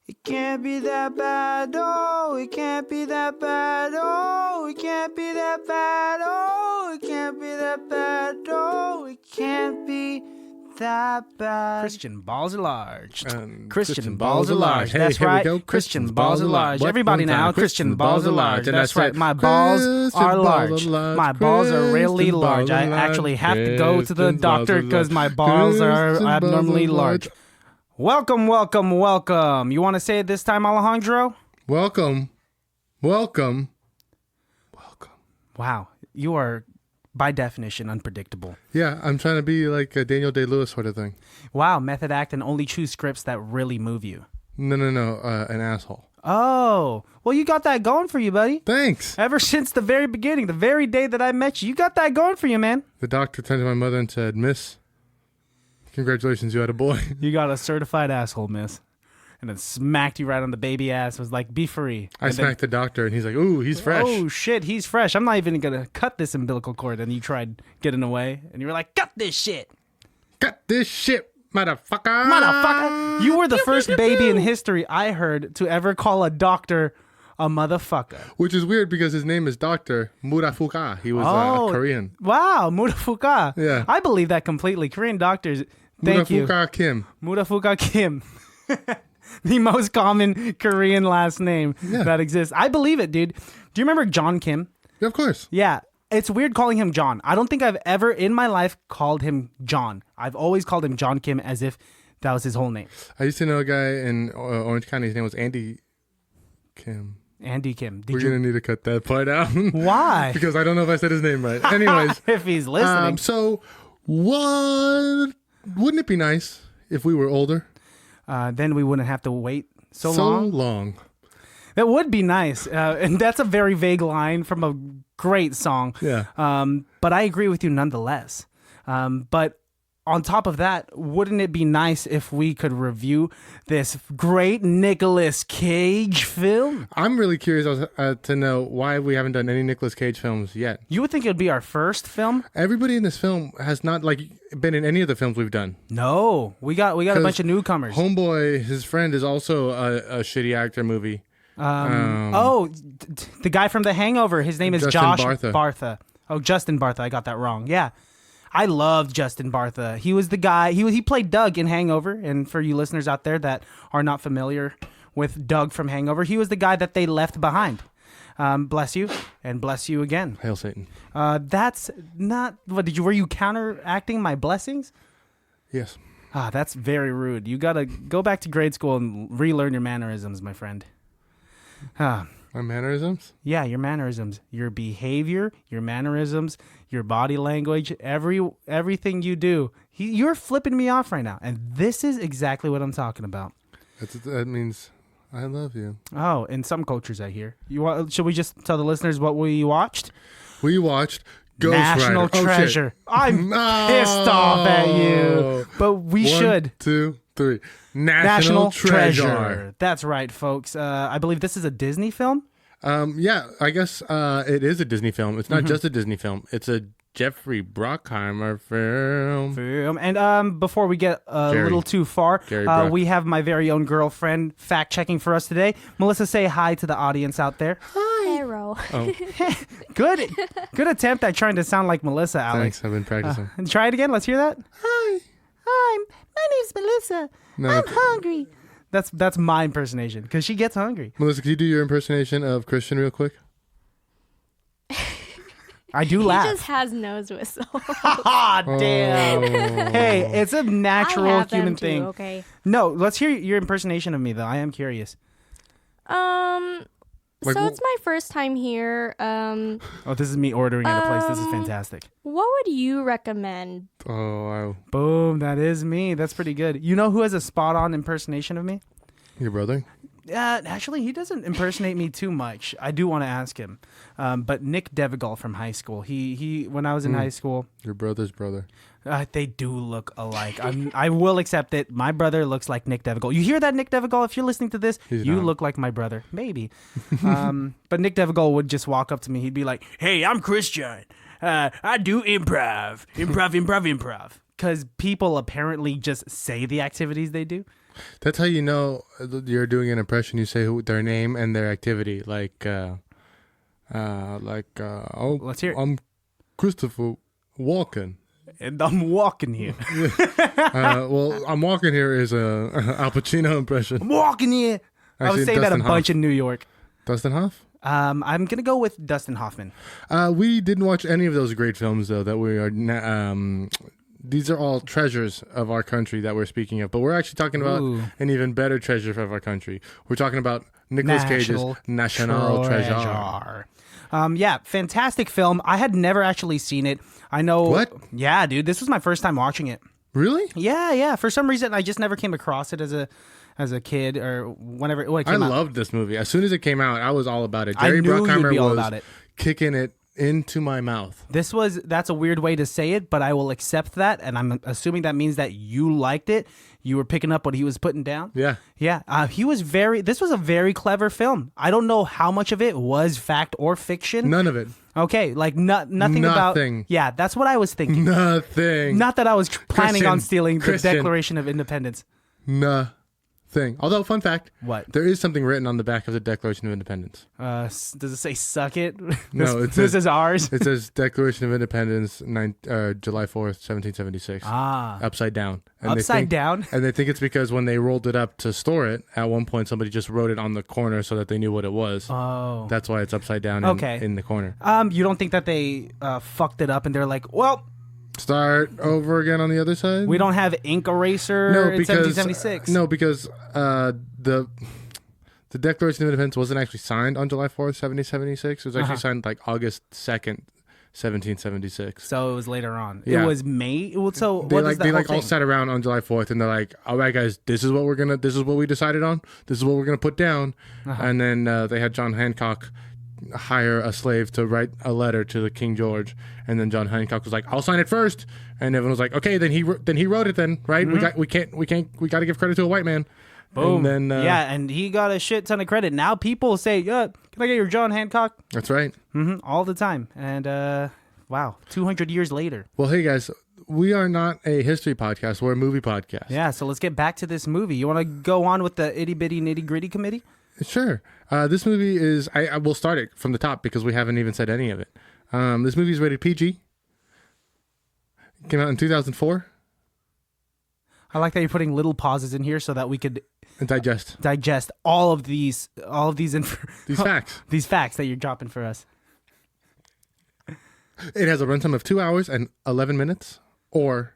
It can't be that bad, oh, it can't be that bad, oh, it can't be that bad, oh, it can't be that bad, oh, it can't be that bad. Christian balls are large. Christian balls are large. Hey, That's here we right. go. Christian balls are large. What? Everybody One now, time. Christian balls are large. And That's that's right. it. My balls Christian are balls large. are large. My balls are really Christian large. I balls are actually have to large. go to the Christian doctor balls are because my large. balls are Christian balls abnormally are large. Welcome, welcome, welcome. You want to say it this time, Alejandro? Welcome. Welcome. Welcome. Wow, you are, by definition, unpredictable. Yeah, I'm trying to be like a Daniel Day-Lewis sort of thing. Wow, method act and only choose scripts that really move you. No, an asshole. Oh, well, you got that going for you, buddy. Thanks. Ever since the very beginning, the very day that I met you, you got that going for you, man. The doctor turned to my mother and said, "Miss, congratulations, you had a boy." You got a certified asshole, miss. And then smacked you right on the baby ass. Was like, be free. I smacked the doctor and he's like, "Ooh, he's fresh." Oh, shit, he's fresh. I'm not even going to cut this umbilical cord. And you tried getting away. And you were like, cut this shit. Cut this shit, motherfucker. Motherfucker. You were the first baby in history I heard to ever call a doctor a motherfucker. Which is weird because his name is Dr. Murafuka. He was Korean. Wow, Murafuka. Yeah. I believe that completely. Korean doctors, thank you. Murafuka Kim. Murafuka Kim. The most common Korean last name that exists. I believe it, dude. Do you remember John Kim? Yeah, of course. Yeah. It's weird calling him John. I don't think I've ever in my life called him John. I've always called him John Kim as if that was his whole name. I used to know a guy in Orange County. His name was Andy Kim. Andy Kim. We're going to need to cut that part out. Why? Because I don't know if I said his name right. Anyways. If he's listening. So, wouldn't it be nice if we were older? Then we wouldn't have to wait so long. long. That would be nice. And that's a very vague line from a great song. Yeah. But I agree with you nonetheless. But on top of that, wouldn't it be nice if we could review this great Nicolas Cage film? I'm really curious to know why we haven't done any Nicolas Cage films yet. You would think it would be our first film? Everybody in this film has not been in any of the films we've done. No. We got a bunch of newcomers. Homeboy, his friend, is also a shitty actor movie. The guy from The Hangover. His name is Justin Josh Bartha. Oh, Justin Bartha. I got that wrong. Yeah. I loved Justin Bartha. He was the guy. He played Doug in Hangover. And for you listeners out there that are not familiar with Doug from Hangover, he was the guy that they left behind. Bless you, and bless you again. Hail Satan. That's not. What were you counteracting my blessings? Yes. That's very rude. You gotta go back to grade school and relearn your mannerisms, my friend. My mannerisms? Yeah, your mannerisms, your behavior, your mannerisms, your body language, everything you do. You're flipping me off right now, and this is exactly what I'm talking about. That means I love you. Oh, in some cultures, I hear. Should we just tell the listeners what we watched? We watched Ghost National Rider. Treasure. I'm pissed off at you, but we should. 1, 2, 3. National Treasure. That's right, folks. I believe this is a Disney film. Yeah, I guess it is a Disney film. It's not just a Disney film. It's a Jeffrey Bruckheimer film. And before we get little too far, we have my very own girlfriend fact-checking for us today. Melissa, say hi to the audience out there. Hi. Hero. Oh. Good attempt at trying to sound like Melissa, Alex. Thanks, I've been practicing. And try it again. Let's hear that. Hi, my name's Melissa. No, I'm hungry. That's my impersonation because she gets hungry. Melissa, could you do your impersonation of Christian real quick? I do laugh. He just has nose whistles. Damn. Hey, it's a natural I have them human too, thing. Okay. No, let's hear your impersonation of me though. I am curious. So it's my first time here. Oh, this is me ordering at a place. This is fantastic. What would you recommend? Oh, Boom, that is me. That's pretty good. You know who has a spot-on impersonation of me? your brother? Actually, he doesn't impersonate me too much. I do want to ask him. But Nick Devigal from high school. He when I was in high school. Your brother's brother. They do look alike. I will accept it. My brother looks like Nick Devigal. You hear that, Nick Devigal? If you're listening to this, you look like my brother. Maybe. But Nick Devigal would just walk up to me. He'd be like, "Hey, I'm Christian. I do improv. Because people apparently just say the activities they do. That's how you know you're doing an impression. You say their name and their activity. Oh, Let's hear it. I'm Christopher Walken. And I'm walking here. Well, I'm walking here is a Al Pacino impression. I'm walking here. I was saying that a bunch in New York. Dustin Hoff? I'm going to go with Dustin Hoffman. We didn't watch any of those great films, though, that we are... these are all treasures of our country that we're speaking of. But we're actually talking about an even better treasure of our country. We're talking about Nicolas Cage's National Treasure. Yeah, fantastic film. I had never actually seen it. I know... What? Yeah, dude. This was my first time watching it. Really? Yeah. For some reason, I just never came across it as a kid or when it came out. I loved this movie. As soon as it came out, I was all about it. I Jerry knew you'd Bruckheimer be all was about it. kicking it into my mouth. That's a weird way to say it, but I will accept that, and I'm assuming that means that you liked it. You were picking up what he was putting down. Yeah. This was a very clever film. I don't know how much of it was fact or fiction. None of it. Okay, like nothing about... Yeah, that's what I was thinking. Nothing. Not that I was planning on stealing the Christian. Declaration of Independence. Nothing. Although, fun fact. What? There is something written on the back of the Declaration of Independence. Does it say suck it? No, this is ours. It says Declaration of Independence, July 4th, 1776. Upside down. And down? And they think it's because when they rolled it up to store it, at one point somebody just wrote it on the corner so that they knew what it was. Oh. That's why it's upside down in the corner. You don't think that they fucked it up and they're like, well... Start over again on the other side? We don't have ink eraser in 1776. No, because the Declaration of Independence wasn't actually signed on July 4th, 1776. It was actually signed like August 2nd, 1776. So it was later on. Yeah. It was May. So they what is that all sat around on July 4th and they're like, all right, guys, this is what we decided on. This is what we're gonna put down. And then they had John Hancock hire a slave to write a letter to the King George, and then John Hancock was like, I'll sign it first, and everyone was like, okay, then he wrote it then, right? We got to give credit to a white man. Boom. And then and he got a shit ton of credit. Now people say, yeah, can I get your John Hancock? That's right. All the time. And wow, 200 years later. Well, hey guys, we are not a history podcast, we're a movie podcast. Yeah, so let's get back to this movie. You want to go on with the itty bitty nitty gritty committee? Sure. This movie is... I will start it from the top because we haven't even said any of it. This movie is rated PG. Came out in 2004. I like that you're putting little pauses in here so that we could... digest all of these facts. These facts that you're dropping for us. It has a runtime of 2 hours and 11 minutes or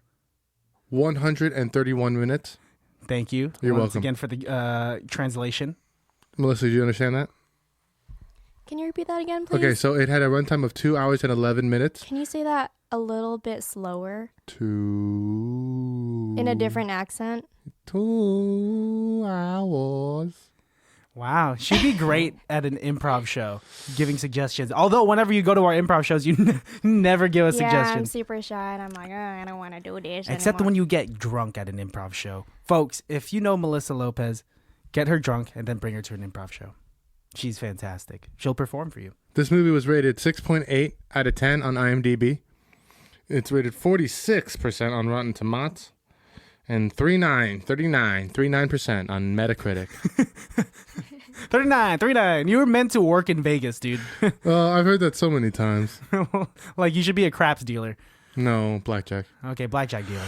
131 minutes. Thank you. You're once welcome. Again for the translation. Melissa, do you understand that? Can you repeat that again, please? Okay, so it had a runtime of 2 hours and 11 minutes. Can you say that a little bit slower? 2... In a different accent? 2 hours. Wow, she'd be great at an improv show, giving suggestions. Although whenever you go to our improv shows, you never give us suggestions. Yeah, I'm super shy, and I'm like, I don't want to do this Except anymore. when you get drunk at an improv show. Folks, if you know Melissa Lopez, get her drunk and then bring her to an improv show. She's fantastic. She'll perform for you. This movie was rated 6.8 out of 10 on IMDb. It's rated 46% on Rotten Tomatoes and 39% on Metacritic. 39. You were meant to work in Vegas, dude. I've heard that so many times. Like you should be a craps dealer. No, blackjack. Okay, blackjack dealer.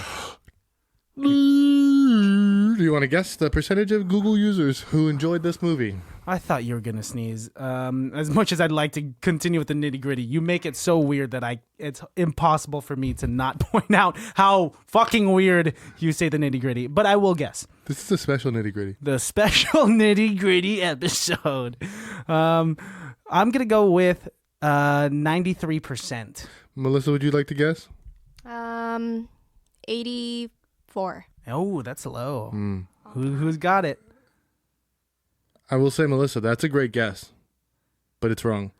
Do you want to guess the percentage of Google users who enjoyed this movie? I thought you were going to sneeze. As much as I'd like to continue with the nitty gritty, you make it so weird that it's impossible for me to not point out how fucking weird you say the nitty gritty. But I will guess. This is a special nitty gritty. The special nitty gritty episode. I'm going to go with 93%. Melissa, would you like to guess? 84. Oh, that's low. Who's got it? I will say, Melissa, that's a great guess, but it's wrong.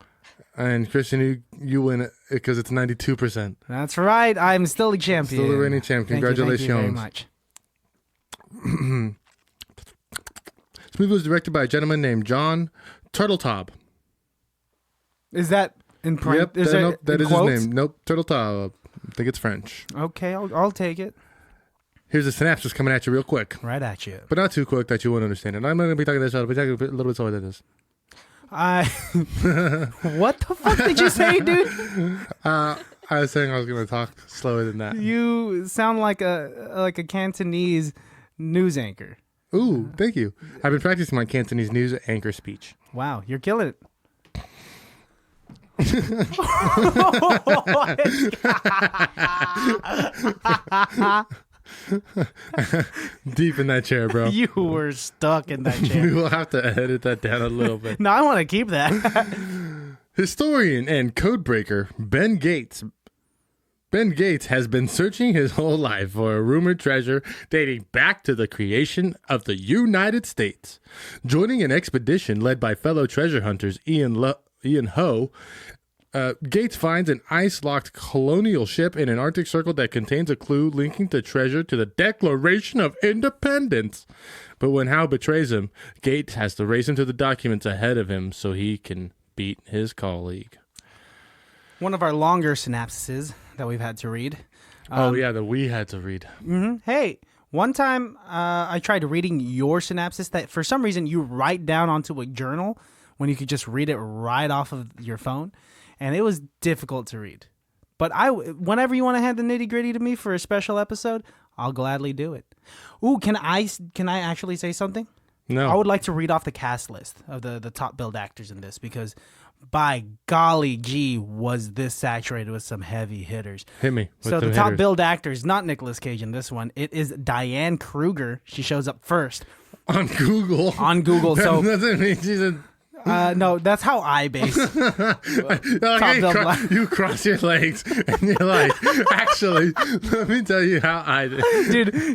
And Christian, you win it because it's 92%. That's right. I'm still the champion. Still the reigning champ. Congratulations. Thank you very much. This movie was directed by a gentleman named Jon Turteltaub. Is that in print? Yep, that is quotes? his name. Nope, Turteltaub. I think it's French. Okay, I'll take it. Here's a synopsis coming at you real quick. Right at you. But not too quick that you won't understand it. I'm not going to be talking this out. I'll be talking a little bit slower than this. What the fuck did you say, dude? I was saying I was going to talk slower than that. You sound like a Cantonese news anchor. Ooh, thank you. I've been practicing my Cantonese news anchor speech. Wow, you're killing it. Deep in that chair, bro. You were stuck in that chair. We will have to edit that down a little bit. No, I want to keep that. Historian and codebreaker Ben Gates. Ben Gates has been searching his whole life for a rumored treasure dating back to the creation of the United States. Joining an expedition led by fellow treasure hunters Ian Ho, Gates finds an ice-locked colonial ship in an Arctic Circle that contains a clue linking the treasure to the Declaration of Independence. But when Howe betrays him, Gates has to race him to the documents ahead of him so he can beat his colleague. One of our longer synapses that we've had to read. That we had to read. Mm-hmm. Hey, one time I tried reading your synapses that for some reason you write down onto a journal when you could just read it right off of your phone. And it was difficult to read. But whenever you want to hand the nitty gritty to me for a special episode, I'll gladly do it. Ooh, can I actually say something? No. I would like to read off the cast list of the top billed actors in this because by golly gee was this saturated with some heavy hitters. Hit me. So the top billed actors, not Nicolas Cage in this one, it is Diane Kruger. She shows up first. On Google. So that doesn't mean she's a... no, that's how I base. You cross your legs and you're like, actually, let me tell you how I did.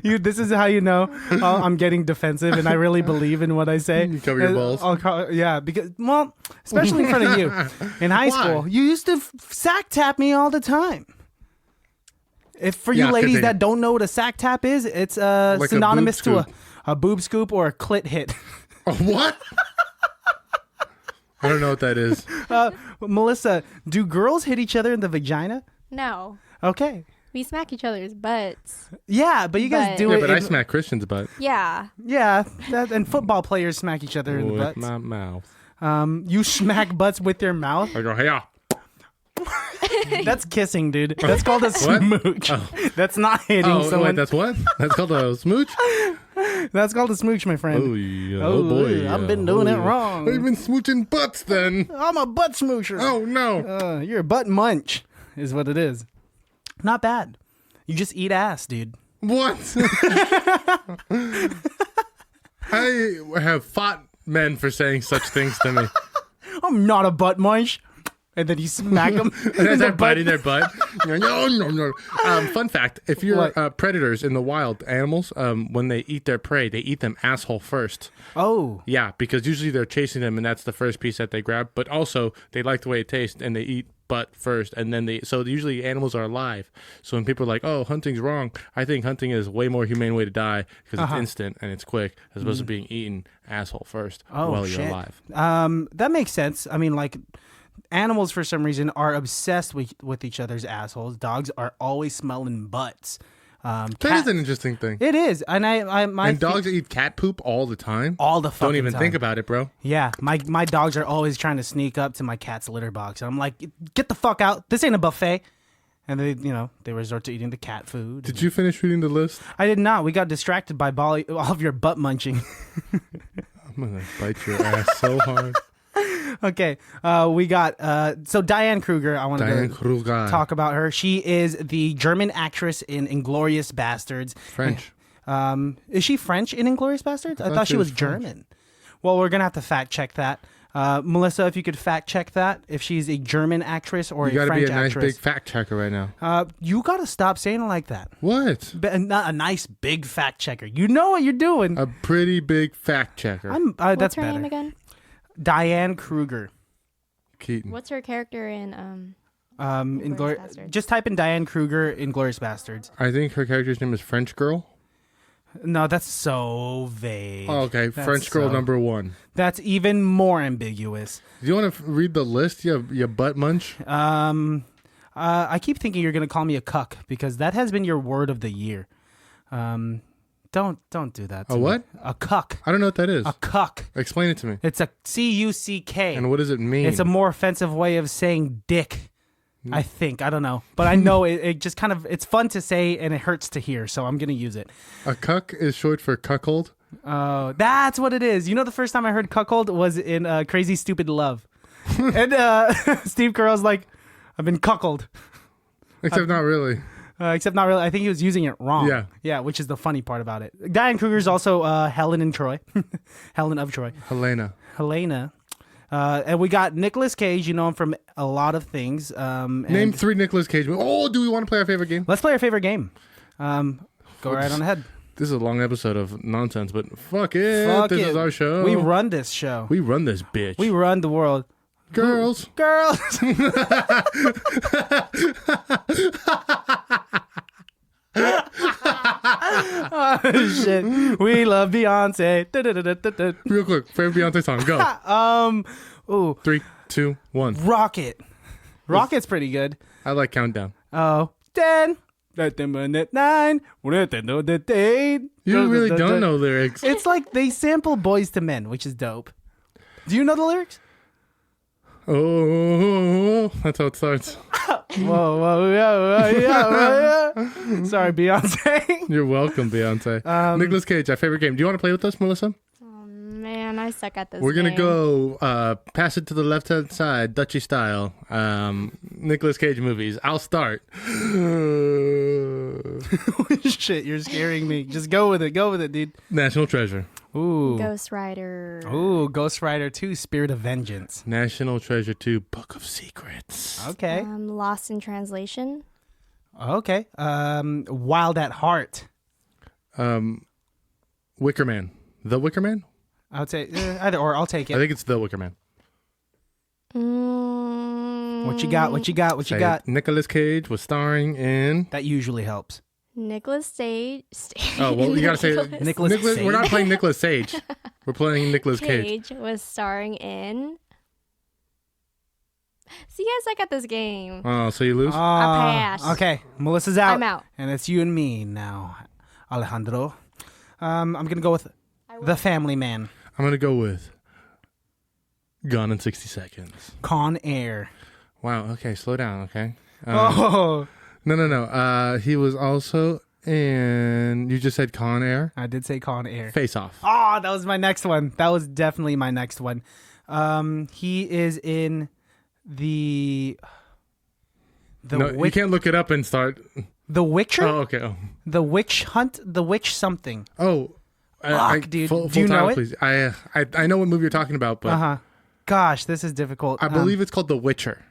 Dude, this is how you know I'm getting defensive and I really believe in what I say. You cover your balls. Because, especially in front of you. In high school, you used to sack tap me all the time. If for you ladies that don't know what a sack tap is, it's like synonymous to a boob scoop or a clit hit. A what? I don't know what that is. Melissa, do girls hit each other in the vagina? No. Okay. We smack each other's butts. Yeah, but you guys do it. Yeah, but I smack Christian's butt. Yeah. Yeah, and football players smack each other in the butts. With my mouth. You smack butts with your mouth? I go, hey, That's kissing, dude. That's called a smooch. Oh. That's not hitting someone. Wait, that's what? That's called a smooch? That's called a smooch, my friend. Oh, yeah. Oh boy. I've been doing it wrong. I've been smooching butts then. I'm a butt smoocher. Oh, no. You're a butt munch is what it is. Not bad. You just eat ass, dude. What? I have fought men for saying such things to me. I'm not a butt munch. And then you smack them. And they're biting their butt. No. Fun fact, if you're predators in the wild, animals, when they eat their prey, they eat them asshole first. Oh. Yeah, because usually they're chasing them, and that's the first piece that they grab. But also, they like the way it tastes, and they eat butt first. And then so usually animals are alive. So when people are like, oh, hunting's wrong, I think hunting is a way more humane way to die because it's instant and it's quick as opposed to being eaten asshole first while you're alive. That makes sense. I mean, like... Animals, for some reason, are obsessed with each other's assholes. Dogs are always smelling butts. That is an interesting thing. It is, and dogs eat cat poop all the time. All the fucking Don't even time. think about it, bro. Yeah, my dogs are always trying to sneak up to my cat's litter box, and I'm like, get the fuck out! This ain't a buffet. And they resort to eating the cat food. Did you finish reading the list? I did not. We got distracted by all of your butt munching. I'm gonna bite your ass so hard. Okay, we got so Diane Kruger. I want to talk about her. She is the German actress in Inglourious Bastards. French. Is she French in Inglourious Bastards? I thought she was German. Well, we're gonna have to fact check that. Melissa, if you could fact check that, if she's a German actress or a French actress. You gotta be a nice big fact checker right now. You gotta stop saying it like that. What? Not a nice big fact checker. You know what you're doing. A pretty big fact checker. What's that's her better. name again? Diane Kruger. Keaton. What's her character in Just type in Diane Kruger in Inglourious Bastards. I think her character's name is French Girl. No, that's so vague. Oh, okay, French Girl number 1. That's even more ambiguous. Do you want to read the list? You butt munch. I keep thinking you're gonna call me a cuck because that has been your word of the year. Don't do that. A what? A cuck. I don't know what that is. A cuck. Explain it to me. It's a C-U-C-K. And what does it mean? It's a more offensive way of saying dick. I think. I don't know. But I know it just kind of, it's fun to say and it hurts to hear. So I'm going to use it. A cuck is short for cuckold? Oh, that's what it is. You know, the first time I heard cuckold was in Crazy Stupid Love. And Steve Carell's like, I've been cuckold. Except not really. Except not really. I think he was using it wrong. Yeah. Yeah, which is the funny part about it. Diane Kruger's also Helen in Troy. Helen of Troy. Helena. And we got Nicolas Cage. You know him from a lot of things. Name 3 Nicolas Cage movies. Oh, do we want to play our favorite game? Let's play our favorite game. Go right on ahead. This is a long episode of nonsense, but fuck it. This is our show. We run this show. We run this bitch. We run the world. Girls. Girls. Oh, shit. We love Beyonce. Real quick, favorite Beyonce song. Go. Ooh. 3, 2, 1. Rocket. Rocket's pretty good. I like Countdown. Oh. 10. 9. You really don't know lyrics. It's like they sample Boys to Men, which is dope. Do you know the lyrics? Oh, that's how it starts. Whoa, yeah. Sorry, Beyonce. You're welcome, Beyonce. Nicolas Cage, our favorite game. Do you want to play with us, Melissa? Oh man, I suck at this. We're going to game. go pass it to the left-hand side, Dutchy style. Nicolas Cage movies. I'll start. Shit, you're scaring me. Just go with it, dude. National Treasure. Ooh. Ghost Rider. Ooh, Ghost Rider 2, Spirit of Vengeance. National Treasure 2, Book of Secrets. Okay. Lost in Translation. Okay. Wild at Heart. Wicker Man. The Wicker Man? I would say either or. I'll take it. I think it's The Wicker Man. What you got? Nicolas Cage was starring in... That usually helps. Nicolas Sage. Oh, well, you gotta say Nicolas Sage. We're not playing Nicolas Sage. We're playing Nicolas Cage. Was starring in. See, guys, I got this game. Oh, so you lose? I pass. Okay, Melissa's out. I'm out. And it's you and me now, Alejandro. I'm gonna go with The Family Man. I'm gonna go with Gone in 60 Seconds. Con Air. Wow. Okay, slow down. Okay. Oh. No. He was also in. You just said Con Air. I did say Con Air. Face Off. Oh, that was my next one. That was definitely my next one. He is in the No, you can't look it up and start. The Witcher. Oh, okay. Oh. The Witch Hunt. The Witch something. Oh. Fuck, dude. Full Do you title, know it? please. I know what movie you're talking about, but Gosh, this is difficult. I believe it's called The Witcher.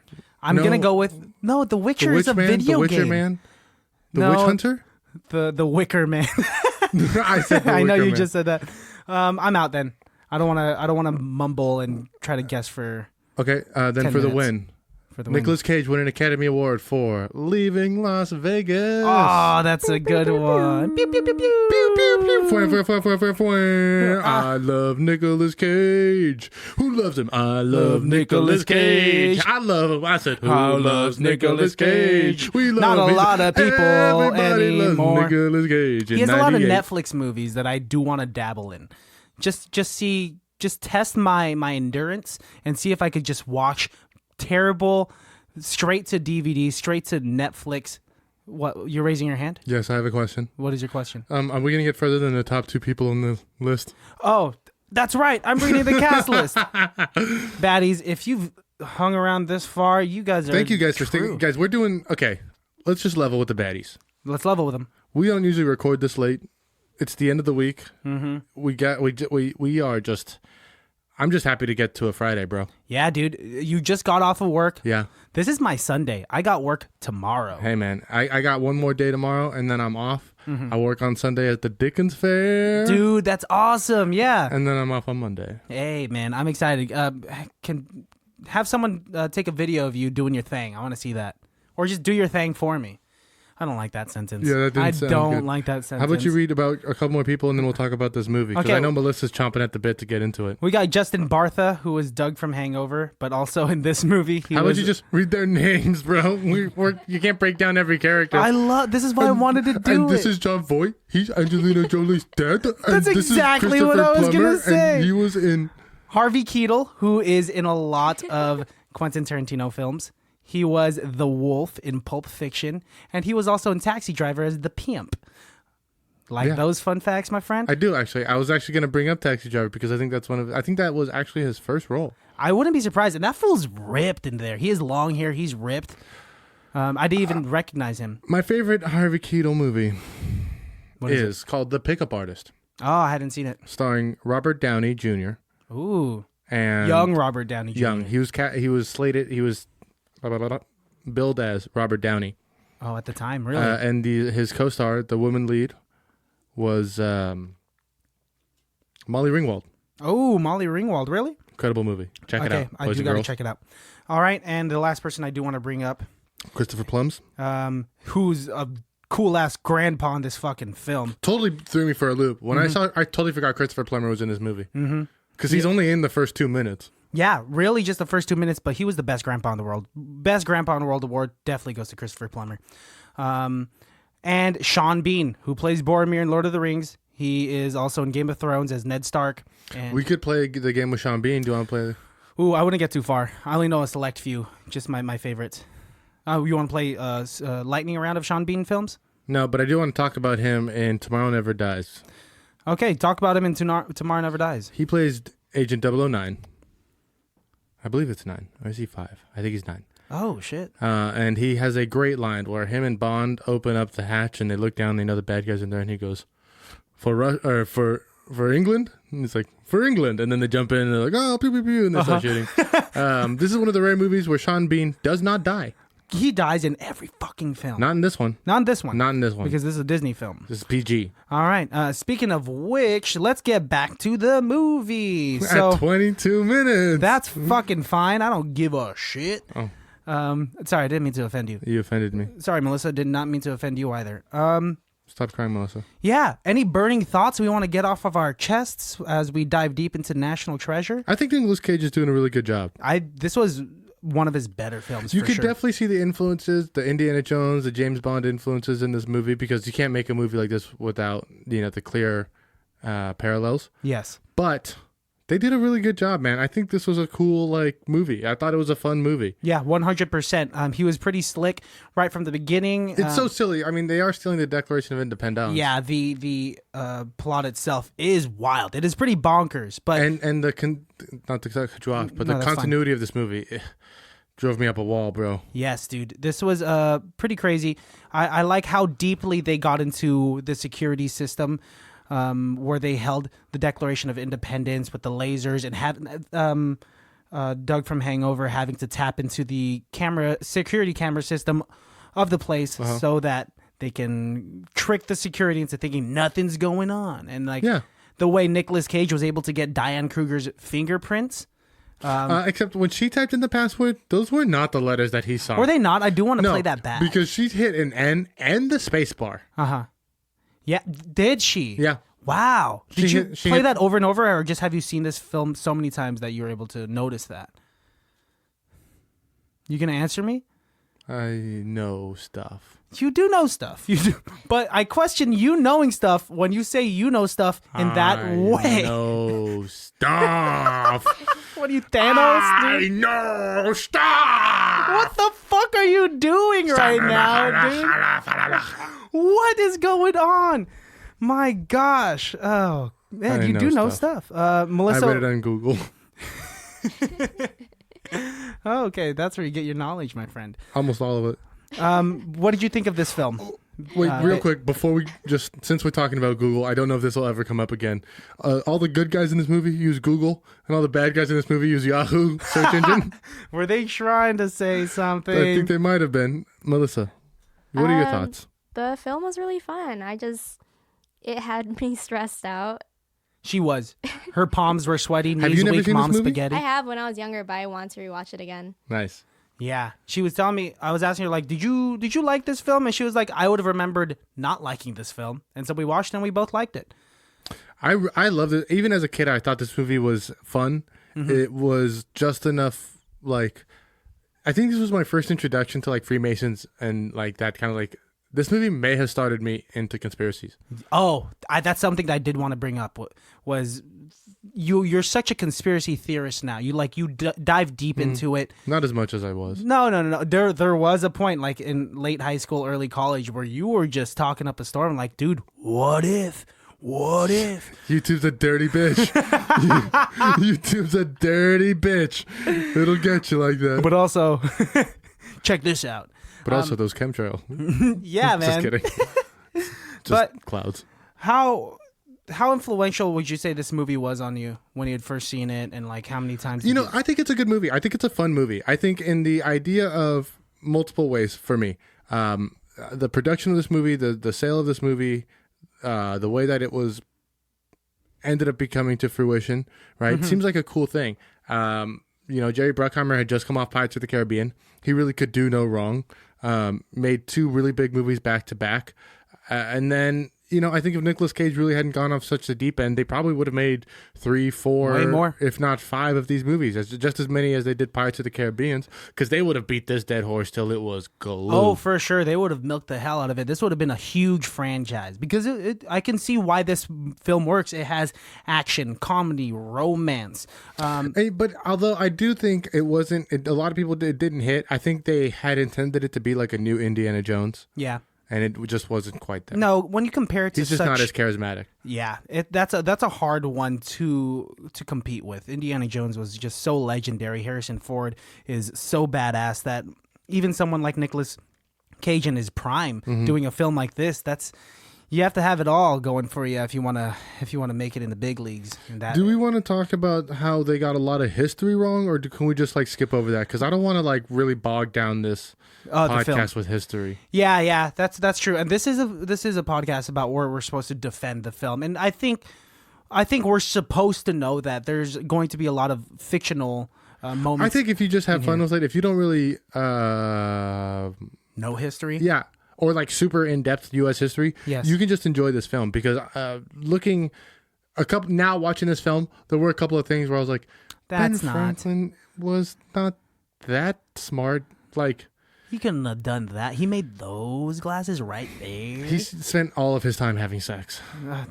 I'm gonna go with The Witcher is a video The Witcher game. Man. The Witch Hunter. The Wicker Man. I said. I know you Man. just said that. I'm out then. I don't want to mumble and try to guess for. Okay. Then 10 for the minutes. win. For the Nicolas Cage won an Academy Award for Leaving Las Vegas. Oh, that's a good one. Pew, pew, pew, pew. Pew, pew, pew. Fwah, fwah, fwah, fwah, fwah, fwah. I love Nicolas Cage. Who loves him? I love Nicolas Cage. I love him. I said, who loves Nicolas Cage? We love Not a him. lot of people Everybody anymore. loves Nicolas Cage. He has a lot of Netflix movies that I do want to dabble in. Just test my endurance and see if I could just watch terrible straight to DVD, straight to Netflix. What, you're raising your hand? Yes, I have a question. What is your question? Are we going to get further than the top 2 people on the list? Oh, that's right. I'm reading the cast list. Baddies, if you've hung around this far, you guys are Thank you guys for true. sticking. Guys, we're doing... Okay, let's just level with the baddies. Let's level with them. We don't usually record this late. It's the end of the week. Mm-hmm. We are just... I'm just happy to get to a Friday, bro. Yeah, dude. You just got off of work. Yeah. This is my Sunday. I got work tomorrow. Hey, man. I got one more day tomorrow, and then I'm off. Mm-hmm. I work on Sunday at the Dickens Fair. Dude, that's awesome. Yeah. And then I'm off on Monday. Hey, man. I'm excited. Can have someone take a video of you doing your thing. I want to see that. Or just do your thing for me. I don't like that sentence. Yeah, that didn't sound good. Like that sentence. How about you read about a couple more people and then we'll talk about this movie? Because I know Melissa's chomping at the bit to get into it. We got Justin Bartha, who was Doug from Hangover, but also in this movie. How about you just read their names, bro? You can't break down every character. This is why I wanted to do it. And this is Jon Voight. He's Angelina Jolie's dad. That's exactly what I was going to say. And he was in... Harvey Keitel, who is in a lot of Quentin Tarantino films. He was the wolf in Pulp Fiction, and he was also in Taxi Driver as the pimp. Those fun facts, my friend? I do, actually. I was actually going to bring up Taxi Driver because I think I think that was actually his first role. I wouldn't be surprised. And that fool's ripped in there. He has long hair. He's ripped. I didn't even recognize him. My favorite Harvey Keitel movie is called The Pickup Artist. Oh, I hadn't seen it. Starring Robert Downey Jr. Ooh. And young Robert Downey Jr. Young. He was slated. He was billed as Robert Downey. Oh, at the time, really? And his co-star, the woman lead, was Molly Ringwald. Oh, Molly Ringwald, really? Incredible movie. Check it out. I do got to check it out. All right, and the last person I do want to bring up, Christopher Plums, who's a cool-ass grandpa in this fucking film. Totally threw me for a loop. When I totally forgot Christopher Plummer was in this movie. Because he's only in the first 2 minutes. Yeah, really just the first 2 minutes, but he was the best grandpa in the world. Best grandpa in the world award definitely goes to Christopher Plummer. And Sean Bean, who plays Boromir in Lord of the Rings. He is also in Game of Thrones as Ned Stark. And we could play the game with Sean Bean. Do you want to play? Ooh, I wouldn't get too far. I only know a select few, just my favorites. You want to play lightning round of Sean Bean films? No, but I do want to talk about him in Tomorrow Never Dies. Okay, talk about him in Tomorrow Never Dies. He plays Agent 009. I believe it's 9. Or is he 5? I think he's 9. Oh, shit. And he has a great line where him and Bond open up the hatch and they look down, they know the bad guys in there, and he goes, for England? And he's like, for England. And then they jump in and they're like, oh, pew, pew, pew, and they start shooting. This is one of the rare movies where Sean Bean does not die. He dies in every fucking film. Not in this one. Not in this one. Not in this one. Because this is a Disney film. This is PG. All right. Speaking of which, let's get back to the movie. At 22 minutes. That's fucking fine. I don't give a shit. Oh. Sorry, I didn't mean to offend you. You offended me. Sorry, Melissa. Did not mean to offend you either. Stop crying, Melissa. Yeah. Any burning thoughts we want to get off of our chests as we dive deep into National Treasure? I think Nicolas Cage is doing a really good job. This was one of his better films. You could definitely see the influences, the Indiana Jones, the James Bond influences in this movie, because you can't make a movie like this without the clear parallels. Yes, but they did a really good job, man. I think this was a cool movie. I thought it was a fun movie. Yeah, 100%. He was pretty slick right from the beginning. It's so silly. I mean, they are stealing the Declaration of Independence. Yeah, the plot itself is wild. It is pretty bonkers, but and not to cut you off, but the continuity of this movie drove me up a wall, bro. Yes, dude. This was pretty crazy. I like how deeply they got into the security system, where they held the Declaration of Independence with the lasers, and had Doug from Hangover having to tap into the security camera system of the place so that they can trick the security into thinking nothing's going on. And the way Nicolas Cage was able to get Diane Kruger's fingerprints. Except when she typed in the password, those were not the letters that he saw. Were they not? I do want to play that back. Because she hit an N and the space bar. Yeah, did she? Yeah. Wow. Did you play that over and over, or just have you seen this film so many times that you were able to notice that? You gonna answer me? I know stuff. You do know stuff. You do. But I question you knowing stuff when you say you know stuff in that way. I know stuff. What are you, Thanos? I know stuff. What the fuck are you doing right now, dude? What is going on? My gosh. Oh, man, you do know stuff. Melissa. I read it on Google. Oh, okay, that's where you get your knowledge, my friend. Almost all of it. What did you think of this film? Wait, real quick, before we since we're talking about Google, I don't know if this will ever come up again. All the good guys in this movie use Google, and all the bad guys in this movie use Yahoo search engine. Were they trying to say something? I think they might have been. Melissa, what are your thoughts? The film was really fun. It had me stressed out. She was. Her palms were sweaty. Have you never seen this movie? Spaghetti. I have when I was younger, but I want to rewatch it again. Nice. Yeah, she was telling me. I was asking her like, "Did you like this film?" And she was like, "I would have remembered not liking this film." And so we watched it and we both liked it. I loved it. Even as a kid, I thought this movie was fun. It was just enough. Like, I think this was my first introduction to like Freemasons and like that kind of like. This movie may have started me into conspiracies. Oh, that's something that I did want to bring up. Was you're such a conspiracy theorist now. You dive deep into it. Not as much as I was. No. There was a point like in late high school, early college, where you were just talking up a storm. Like, dude, what if? What if? YouTube's a dirty bitch. YouTube's a dirty bitch. It'll get you like that. But also, check this out. But also those chemtrail. Yeah, man. Just kidding. Just But clouds. How influential would you say this movie was on you when you had first seen it, and like how many times? I think it's a good movie. I think it's a fun movie. I think in the idea of multiple ways for me, the production of this movie, the sale of this movie, the way that it was ended up becoming to fruition, right? Seems like a cool thing. Jerry Bruckheimer had just come off Pirates of the Caribbean. He really could do no wrong. Made two really big movies back to back. And then, I think if Nicolas Cage really hadn't gone off such a deep end, they probably would have made 3, 4, way more, if not 5 of these movies. Just as many as they did Pirates of the Caribbean, because they would have beat this dead horse till it was glued. Oh, for sure. They would have milked the hell out of it. This would have been a huge franchise because I can see why this film works. It has action, comedy, romance. But although I do think it wasn't, a lot of people didn't hit. I think they had intended it to be like a new Indiana Jones. Yeah. And it just wasn't quite there. No, when you compare it to he's just not as charismatic. Yeah, that's a hard one to compete with. Indiana Jones was just so legendary. Harrison Ford is so badass that even someone like Nicolas Cage in his prime doing a film like this, you have to have it all going for you if you want to make it in the big leagues. Do we want to talk about how they got a lot of history wrong, or can we just like skip over that? Because I don't want to like really bog down this podcast with history. Yeah, that's true. And this is a podcast about where we're supposed to defend the film, and I think we're supposed to know that there's going to be a lot of fictional moments. I think if you just have fun with it, if you don't really know history, yeah. Or like super in-depth U.S. history, yes, you can just enjoy this film because watching this film, there were a couple of things where I was like, Ben Franklin was not that smart. Like, he couldn't have done that. He made those glasses right there. He spent all of his time having sex.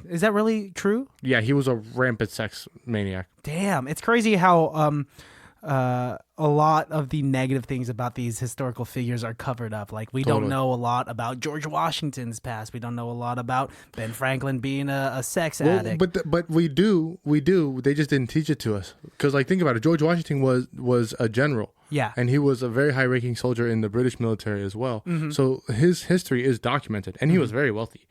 Is that really true? Yeah, he was a rampant sex maniac. Damn, it's crazy how a lot of the negative things about these historical figures are covered up. Like, we don't know a lot about George Washington's past. We don't know a lot about Ben Franklin being a sex addict. But we do. They just didn't teach it to us. Because, like, think about it. George Washington was a general. Yeah. And he was a very high-ranking soldier in the British military as well. Mm-hmm. So his history is documented. And he was very wealthy.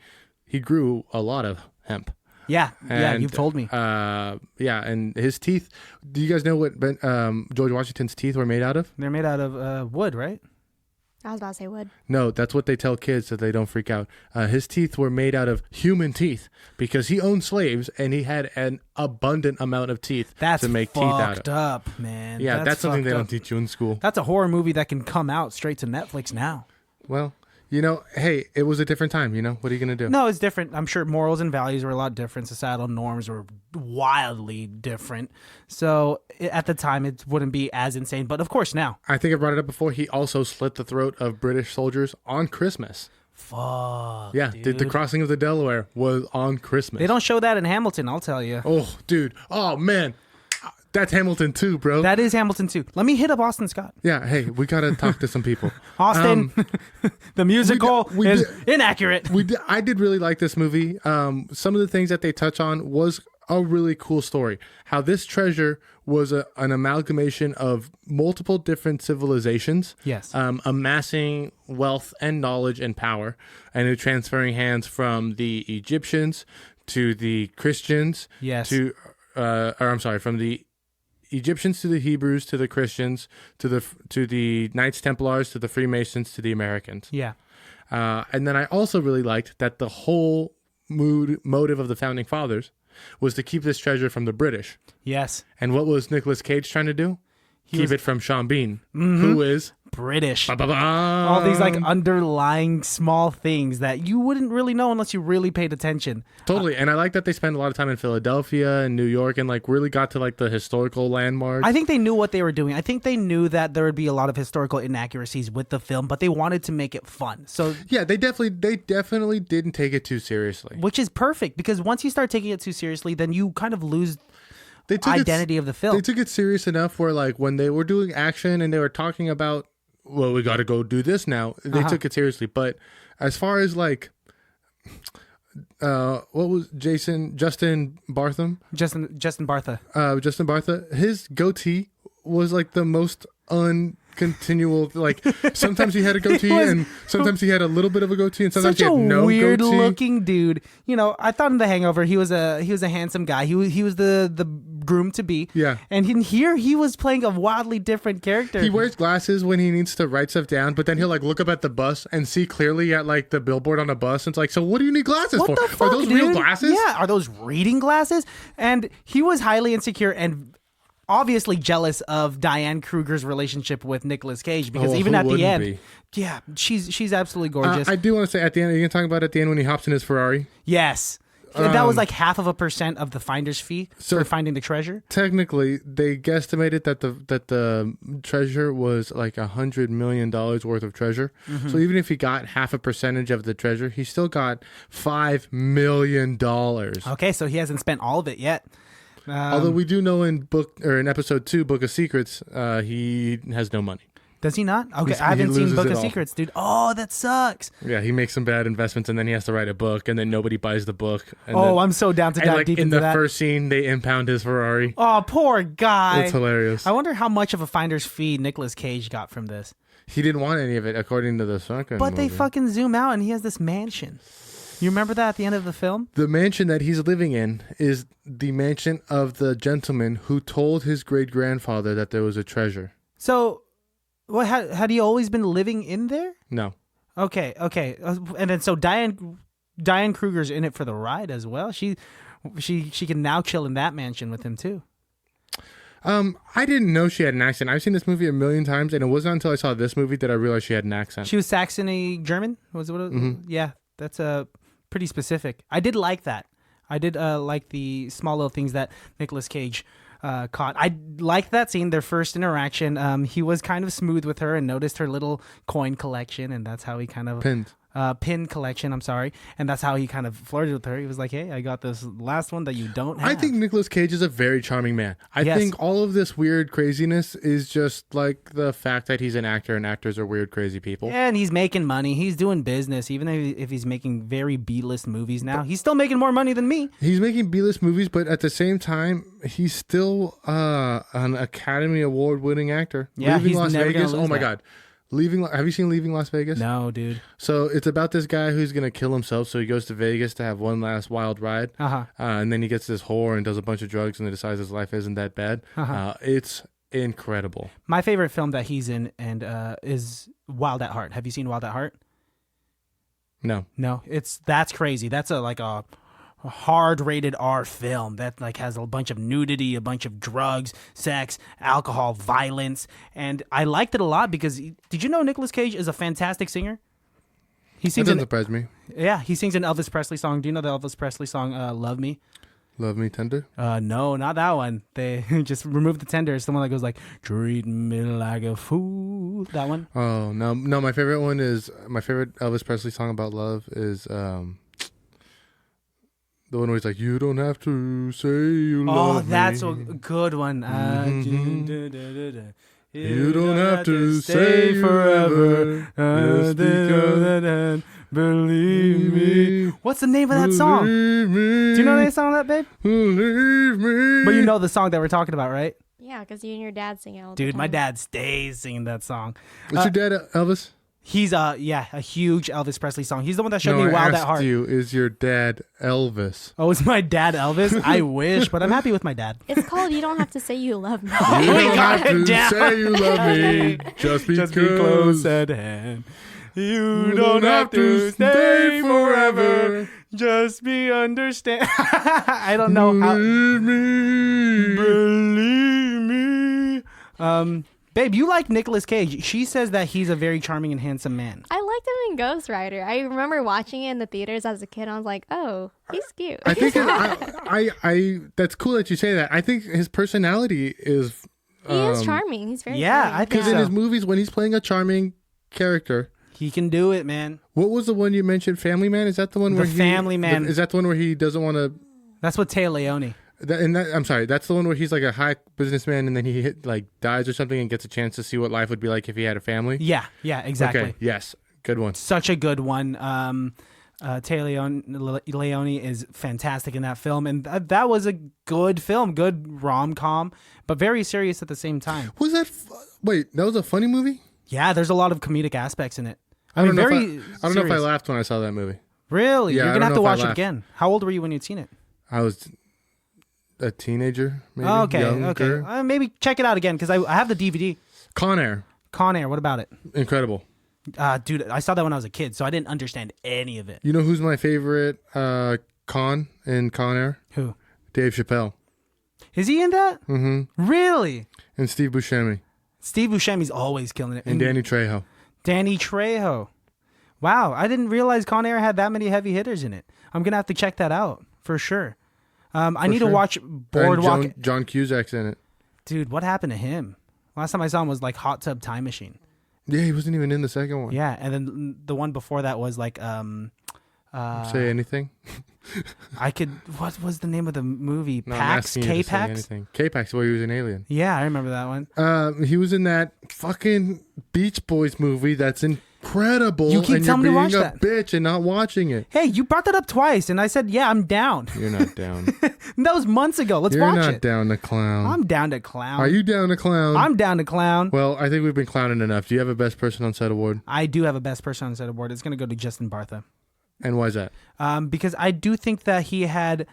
He grew a lot of hemp. Yeah, you've told me. And his teeth. Do you guys know what George Washington's teeth were made out of? They're made out of wood, right? I was about to say wood. No, that's what they tell kids so they don't freak out. His teeth were made out of human teeth because he owned slaves and he had an abundant amount of teeth to make teeth out of. That's fucked up, man. Yeah, that's something they don't teach you in school. That's a horror movie that can come out straight to Netflix now. Well, hey, it was a different time, What are you going to do? No, it's different. I'm sure morals and values were a lot different. Societal norms were wildly different. So at the time, it wouldn't be as insane. But of course now. I think I brought it up before. He also slit the throat of British soldiers on Christmas. Fuck, yeah, dude. The crossing of the Delaware was on Christmas. They don't show that in Hamilton, I'll tell you. Oh, dude. Oh, man. That's Hamilton too, bro. That is Hamilton too. Let me hit up Austin Scott. Yeah, hey, we gotta talk to some people. Austin, the musical is inaccurate. I did really like this movie. Some of the things that they touch on was a really cool story. How this treasure was an amalgamation of multiple different civilizations. Yes. Amassing wealth and knowledge and power, and it transferring hands from the Egyptians to the Christians. Yes. From the Egyptians to the Hebrews to the Christians to the Knights Templars to the Freemasons to the Americans. Yeah. And then I also really liked that the whole motive of the Founding Fathers was to keep this treasure from the British. Yes. And what was Nicolas Cage trying to do? keep it from Sean Bean, who is British. Ba-ba-bam. All these like underlying small things that you wouldn't really know unless you really paid attention. Totally. And I like that they spend a lot of time in Philadelphia and New York and like really got to like the historical landmarks. I think they knew what they were doing. I think they knew that there would be a lot of historical inaccuracies with the film, but they wanted to make it fun. So yeah, they definitely didn't take it too seriously. which is perfect, because once you start taking it too seriously, then you kind of lose identity of the film. They took it serious enough where like when they were doing action and they were talking about, well, we got to go do this now. They took it seriously. But as far as like, what was Justin Bartham? Justin Bartha. Justin Bartha. His goatee was like the most continual, like sometimes he had a goatee and sometimes he had a little bit of a goatee and sometimes he had no goatee. Weird looking dude. You know, I thought in The Hangover he was a handsome guy. He was the groom to be. Yeah. And in here he was playing a wildly different character. He wears glasses when he needs to write stuff down, but then he'll like look up at the bus and see clearly at like the billboard on a bus. And it's like, so what do you need glasses what for? The fuck, Are those dude? real glasses? Yeah. Are those reading glasses? And he was highly insecure and obviously jealous of Diane Kruger's relationship with Nicolas Cage, because even at the end, yeah, she's absolutely gorgeous. I do want to say at the end, are you going to talk about at the end when he hops in his Ferrari? Yes. That was like 0.5% of the finder's fee for finding the treasure. Technically, they guesstimated that the treasure was like $100 million worth of treasure. Mm-hmm. So even if he got 0.5% of the treasure, he still got $5 million. Okay, so he hasn't spent all of it yet. Although we do know in episode 2, Book of Secrets, he has no money. Does he not? Okay, I haven't seen Book of Secrets, dude. Oh, that sucks. Yeah, he makes some bad investments, and then he has to write a book, and then nobody buys the book. And I'm so down to dive deep into that. In the first scene, they impound his Ferrari. Oh, poor guy. It's hilarious. I wonder how much of a finder's fee Nicolas Cage got from this. He didn't want any of it, according to the fucking But they fucking zoom out, and he has this mansion. You remember that at the end of the film? The mansion that he's living in is the mansion of the gentleman who told his great-grandfather that there was a treasure. So, had he always been living in there? No. Okay. And then so Diane Kruger's in it for the ride as well. She can now chill in that mansion with him too. I didn't know she had an accent. I've seen this movie a million times, and it wasn't until I saw this movie that I realized she had an accent. She was Saxony German? Was it what it was? Mm-hmm. Yeah, that's pretty specific. I did like that. I did like the small little things that Nicolas Cage caught. I liked that scene, their first interaction. He was kind of smooth with her and noticed her little coin collection, and that's how he kind of pin collection, I'm sorry. And that's how he kind of flirted with her. He was like, hey, I got this last one that you don't have. I think Nicolas Cage is a very charming man. I think all of this weird craziness is just like the fact that he's an actor, and actors are weird, crazy people. Yeah, and he's making money. He's doing business. Even if he's making very B-list movies now, he's still making more money than me. He's making B-list movies, but at the same time, he's still an Academy Award-winning actor. Yeah, Leaving he's Las never Vegas. gonna lose Oh my that. God. Have you seen Leaving Las Vegas? No, dude. So it's about this guy who's going to kill himself. So he goes to Vegas to have one last wild ride. And then he gets this whore and does a bunch of drugs and then decides his life isn't that bad. It's incredible. My favorite film that he's in is Wild at Heart. Have you seen Wild at Heart? No. That's crazy. That's a hard rated R film that like has a bunch of nudity, a bunch of drugs, sex, alcohol, violence, and I liked it a lot because did you know Nicolas Cage is a fantastic singer? He sings. That doesn't surprise me. Yeah, he sings an Elvis Presley song. Do you know the Elvis Presley song "Love Me"? Love Me Tender? No, not that one. They just removed the tender. It's the one that goes like "Treat me like a fool." That one. Oh no! My favorite one is my favorite Elvis Presley song about love is the one where he's like, you don't have to say you love me. Oh, that's a good one. You don't have to stay forever. Just because believe me. What's the name of that song? Do you know that song, that babe? Believe me. But you know the song that we're talking about, right? Yeah, because you and your dad sing it all the Dude, time. my dad stays singing that song. What's your dad, Elvis? He's a huge Elvis Presley song. He's the one that showed me Wild at Heart. Is your dad Elvis? Oh, is my dad Elvis? I wish, but I'm happy with my dad. It's called You Don't Have to Say You Love Me. You don't have to say you love me. Just be close at hand. You don't have to stay forever. Just be understand. I don't know how. Believe me. Babe, you like Nicolas Cage. She says that he's a very charming and handsome man. I liked him in Ghost Rider. I remember watching it in the theaters as a kid. I was like, oh, he's cute. I think I that's cool that you say that. I think his personality is. He is charming. He's very charming. I think because in his movies, when he's playing a charming character, he can do it, man. What was the one you mentioned? Family Man? Is that the one where Family Man? Is that the one where he doesn't want to? That's what Taya Leone. I'm sorry. That's the one where he's like a high businessman, and then he dies or something, and gets a chance to see what life would be like if he had a family. Yeah, exactly. Okay, yes, good one. Such a good one. Taya Leone is fantastic in that film, and that was a good film, good rom-com, but very serious at the same time. Was that? Wait, that was a funny movie? Yeah, there's a lot of comedic aspects in it. I don't know if I laughed when I saw that movie. Really? Yeah, You're gonna have to watch it again. How old were you when you'd seen it? I was a teenager, maybe. Oh, okay, younger. okay. Maybe check it out again because I have the DVD. Con Air. What about it? Incredible. Dude, I saw that when I was a kid, so I didn't understand any of it. You know who's my favorite Con in Con Air? Who? Dave Chappelle. Is he in that? Mm-hmm. Really? And Steve Buscemi. Steve Buscemi's always killing it. And Danny Trejo. Danny Trejo. Wow, I didn't realize Con Air had that many heavy hitters in it. I'm going to have to check that out for sure. I need to watch Boardwalk. And John Cusack's in it. Dude, what happened to him? Last time I saw him was like Hot Tub Time Machine. Yeah, he wasn't even in the second one. Yeah, and then the one before that was like Say Anything? What was the name of the movie? No, Pax? K-Pax? K-Pax, where he was an alien. Yeah, I remember that one. He was in that fucking Beach Boys movie that's incredible. You keep telling me to watch that. You're being a bitch and not watching it. Hey, you brought that up twice, and I said, yeah, I'm down. You're not down. That was months ago. Let's watch it. You're not down to clown. I'm down to clown. Are you down to clown? I'm down to clown. Well, I think we've been clowning enough. Do you have a Best Person on Set award? I do have a Best Person on Set award. It's going to go to Justin Bartha. And why is that? Because I do think that he had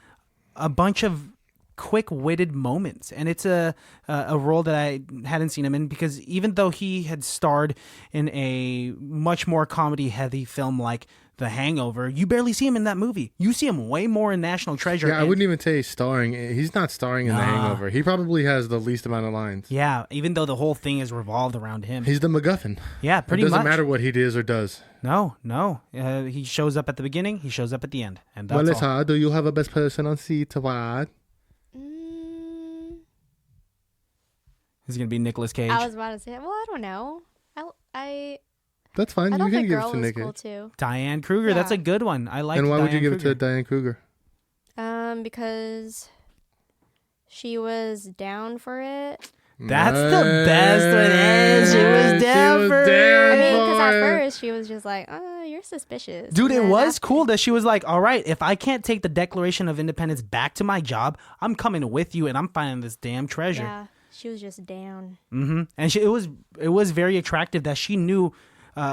a bunch of quick-witted moments, and it's a role that I hadn't seen him in, because even though he had starred in a much more comedy-heavy film like The Hangover, you barely see him in that movie. You see him way more in National Treasure. Yeah, I wouldn't even say starring. He's not starring in The Hangover. He probably has the least amount of lines. Yeah, even though the whole thing is revolved around him. He's the MacGuffin. Yeah, pretty much. It doesn't matter what he does or does. No. He shows up at the beginning, he shows up at the end. And that's all. Do you have a Best Person on Set award? Is it going to be Nicolas Cage? I was about to say, well, I don't know. That's fine. I You thought can the give it girl to was Nick. cool too. Diane Kruger. Yeah. That's a good one. I like. And why would you give Kruger. it to Diane Kruger? Because she was down for it. That's the best one. She was down for it. I mean, because at first she was just like, "Oh, you're suspicious." Dude, it And was after- cool that she was like, all right, if I can't take the Declaration of Independence back to my job, I'm coming with you and I'm finding this damn treasure. Yeah, she was just down. Mm-hmm. And it was very attractive that she knew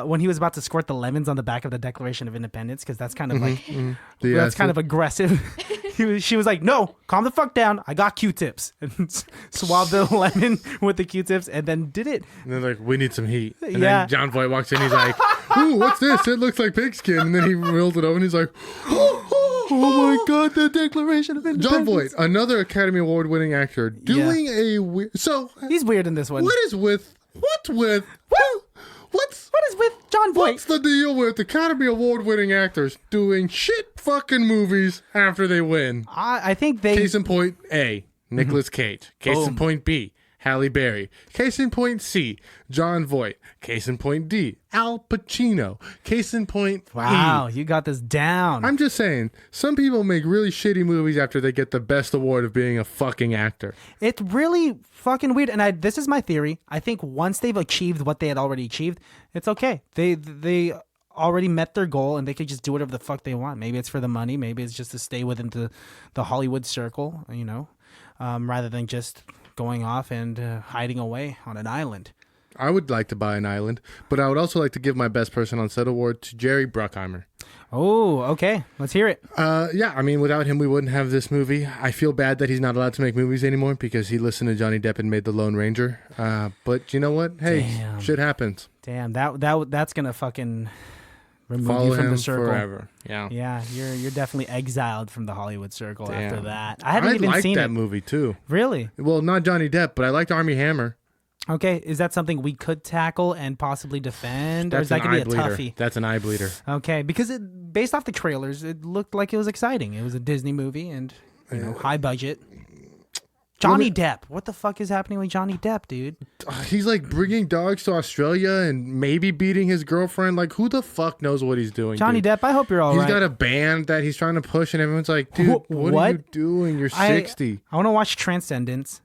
when he was about to squirt the lemons on the back of the Declaration of Independence, because that's kind of like, that's kind of aggressive. She was like, no, calm the fuck down. I got Q-tips. And swabbed the lemon with the Q-tips and then did it. And they're like, we need some heat. And Yeah. then Jon Voight walks in. He's like, ooh, what's this? It looks like pigskin. And then he rolls it over and he's like, Oh my God, the Declaration of Independence. Jon Voight, another Academy Award winning actor, doing a weird. So he's weird in this one. What is with Jon Voight? What's the deal with Academy Award winning actors doing shit fucking movies after they win? I think they. Case in point A, Nicolas Cage. Case in point B, Halle Berry. Case in point C, Jon Voight. Case in point D, Al Pacino. Case in point Wow, E. you got this down. I'm just saying, some people make really shitty movies after they get the best award of being a fucking actor. It's really fucking weird, and this is my theory. I think once they've achieved what they had already achieved, it's okay. They already met their goal, and they could just do whatever the fuck they want. Maybe it's for the money. Maybe it's just to stay within the Hollywood circle, rather than just going off and hiding away on an island. I would like to buy an island, but I would also like to give my Best Person on Set award to Jerry Bruckheimer. Oh, okay. Let's hear it. Yeah, I mean, without him, we wouldn't have this movie. I feel bad that he's not allowed to make movies anymore because he listened to Johnny Depp and made The Lone Ranger. But you know what? Hey, Damn. Shit happens. Damn, that's gonna fucking remove Follow you from him the circle forever. Yeah. Yeah, you're definitely exiled from the Hollywood circle after Damn. that. I haven't even liked seen that it. movie too. Really? Well, not Johnny Depp, but I liked Armie Hammer. Okay, is that something we could tackle and possibly defend, or is That's that an gonna eye be a bleeder. toughie? That's an eye bleeder. Okay, because based off the trailers, it looked like it was exciting. It was a Disney movie and high budget. Johnny Depp. What the fuck is happening with Johnny Depp, dude? He's like bringing dogs to Australia and maybe beating his girlfriend. Like, who the fuck knows what he's doing? Johnny dude? Depp, I hope you're all right. He's got a band that he's trying to push, and everyone's like, dude, what are you doing? You're 60. I want to watch Transcendence.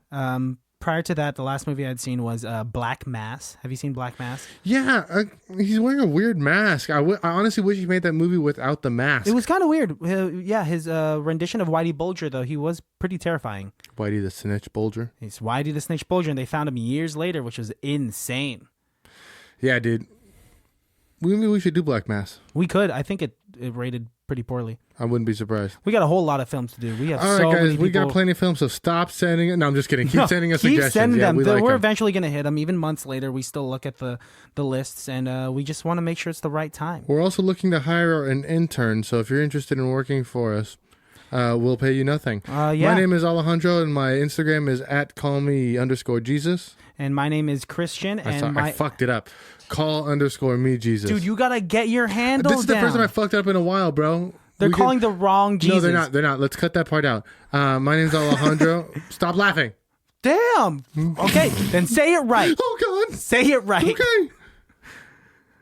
Prior to that, the last movie I'd seen was Black Mass. Have you seen Black Mass? Yeah, he's wearing a weird mask. I honestly wish he made that movie without the mask. It was kind of weird. Yeah, his rendition of Whitey Bulger, though, he was pretty terrifying. Whitey the Snitch Bulger. He's Whitey the Snitch Bulger, and they found him years later, which was insane. Yeah, dude. Maybe we should do Black Mass. We could. I think it rated pretty poorly. I wouldn't be surprised. We got a whole lot of films to do. We have all so right, guys. many people. We got plenty of films, so stop sending it. No, I'm just kidding. Keep sending us suggestions. Keep sending them. Yeah, We're eventually going to hit them. Even months later, we still look at the lists, and we just want to make sure it's the right time. We're also looking to hire an intern, so if you're interested in working for us, we'll pay you nothing. Yeah. My name is Alejandro, and my Instagram is @callme_Jesus. And my name is Christian. I fucked it up. Call_me Jesus. Dude, you got to get your handle This is the down. first time I fucked it up in a while, bro. They're calling the wrong Jesus. No, they're not. Let's cut that part out. My name's Alejandro. Stop laughing. Damn. Okay, then say it right. Oh, God. Say it right. Okay.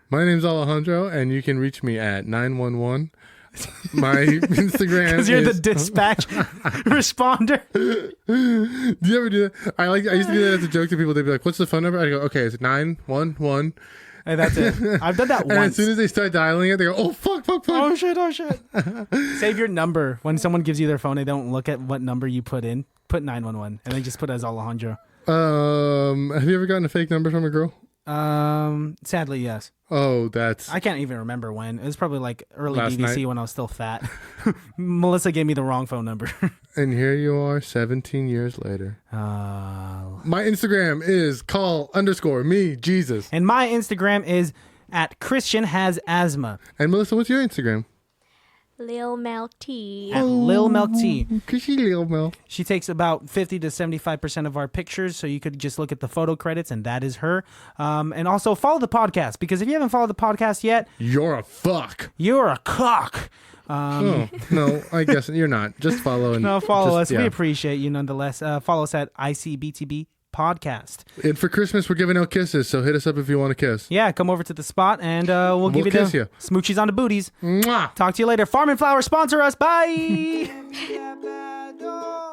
My name's Alejandro, and you can reach me at 911. My Instagram Because you're the dispatch responder. Do you ever do that? I used to do that as a joke to people. They'd be like, "What's the phone number?" I go, "Okay, it's 911." And that's it. I've done that And once. as soon as they start dialing it, they go, "Oh fuck." Oh shit. Save your number. When someone gives you their phone, they don't look at what number you put in. Put 911 and then just put as Alejandro. Have you ever gotten a fake number from a girl? Sadly, yes. Oh, that's... I can't even remember when. It was probably like early Last BBC night? when I was still fat. Melissa gave me the wrong phone number. And here you are 17 years later. My Instagram is call_me Jesus. And my Instagram is @ChristianHasAsthma. And Melissa, what's your Instagram? Lil Milk Tea. @Lil Milk Tea. Cushy Lil Mel. She takes about 50 to 75% of our pictures, so you could just look at the photo credits, and that is her. And also follow the podcast, because if you haven't followed the podcast yet, You're a fuck. you're a cock. No, I guess you're not. Just follow and No, follow us. just, yeah. We appreciate you nonetheless. Follow us at ICBTB Podcast. And for Christmas, we're giving out kisses, so hit us up if you want to kiss. Yeah, come over to the spot, and we'll give you kiss the you. smoochies on the booties. Mwah! Talk to you later. Farm and Flower sponsor us. Bye. Oh. Can't be that bad, oh.